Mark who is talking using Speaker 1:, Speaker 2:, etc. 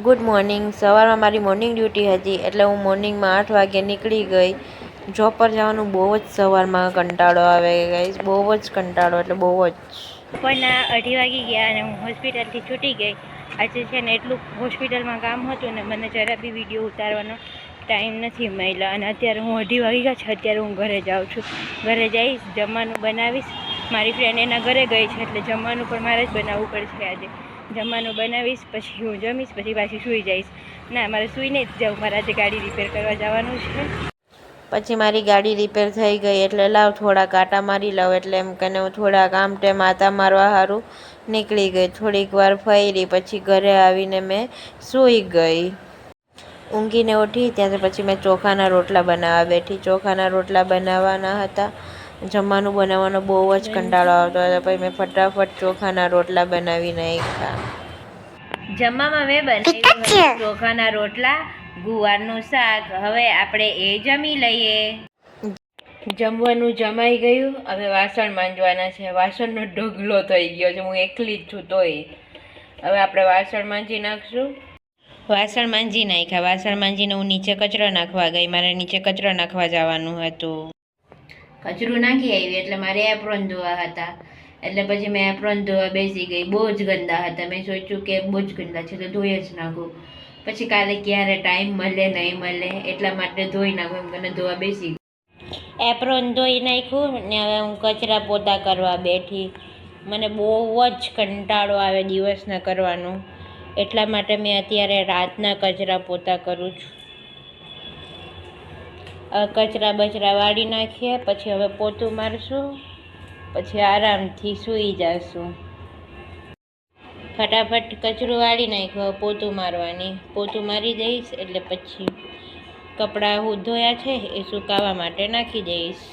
Speaker 1: Good morning. સવારમાં મારી morning duty હતી એટલે હું મોર્નિંગમાં 8 વાગે નીકળી ગઈ. જોબ પર જવાનું બહુ જ સવારમાં કંટાળો આવે ગાઈસ, બહુ જ કંટાળો એટલે બહુ જ.
Speaker 2: બપોરના 2:30 વાગી ગયા અને હું હોસ્પિટલથી છૂટી ગઈ. આજે છે ને એટલું હોસ્પિટલમાં કામ હતું ને મને જરા બી વિડીયો ઉતારવાનો ટાઈમ નથી મળ્યો અને અત્યારે હું 2:30 વાગી ગયા છે. અત્યારે હું ઘરે જાઉં છું. ઘરે જઈશ, જમવાનું બનાવીશ. મારી ફ્રેન્ડ એના ઘરે ગઈ છે એટલે જમવાનું પણ મારે જ બનાવવું પડશે આજે. જમવાનું બનાવીશ, પછી હું જમીશ, પછી પાછી સૂઈ જઈશ. ના, મારે સૂઈને જ જાઉં, મારે આજે ગાડી રિપેર કરવા જવાનું છે.
Speaker 1: પછી મારી ગાડી રિપેર થઈ ગઈ એટલે લાવ થોડા કાંટા મારી લઉં, એટલે એમ કને હું થોડા આમ તેમ આતા મારવા સારું નીકળી ગઈ. થોડીક વાર ફરી પછી ઘરે આવીને મેં સૂઈ ગઈ. ઊંઘીને ઉઠી ત્યાંથી પછી મેં ચોખાના રોટલા બનાવવા બેઠી. ચોખાના રોટલા બનાવવાના હતા. જમવાનું બનાવવાનો બહુ જ કંટાળો આવતો હતો. પછી મેં ફટાફટ ચોખાના રોટલા બનાવી નાખ્યા. જમવામાં મેં બનાવ્યું ચોખાના રોટલા, ગુવારનું શાક. હવે આપણે એ જમી લઈએ. જમવાનું જમાઈ ગયું. હવે વાસણ માંજવાના છે. વાસણનો ઢગલો થઈ ગયો છે, હું એકલી જ છું તોય. હવે આપણે વાસણ માંજી નાખશું. વાસણ માંજી નાખ્યા. વાસણ માંજીને હું નીચે કચરો નાખવા ગઈ. મારે નીચે કચરો નાખવા જવાનું હતું. કચરું નાખી આવી એટલે મારે એપ્રોન ધોવા હતા. એટલે પછી મેં એપ્રોન ધોવા બેસી ગઈ. બહુ જ ગંદા હતા. મેં સોચ્યું કે બહુ જ ગંદા છે તો ધોઈ જ નાખું. પછી કાલે ક્યારે ટાઈમ મળે નહીં મળે એટલા માટે ધોઈ નાખું એમ કરીને ધોવા બેસી ગઈ. એપ્રોન ધોઈ નાખ્યું ને હવે હું કચરા પોતા કરવા બેઠી. મને બહુ જ કંટાળો આવે દિવસના કરવાનો, એટલા માટે મેં અત્યારે રાતના કચરા પોતા કરું છું. કચરા બચરા વાળી નાખીએ પછી હવે પોતું મારશું, પછી આરામથી સૂઈ જશું. ફટાફટ કચરું વાળી નાખ્યું, પોતું મારવાની. પોતું મારી દઈશ એટલે પછી કપડાં હું ધોયા છે એ સુકાવા માટે નાખી દઈશ.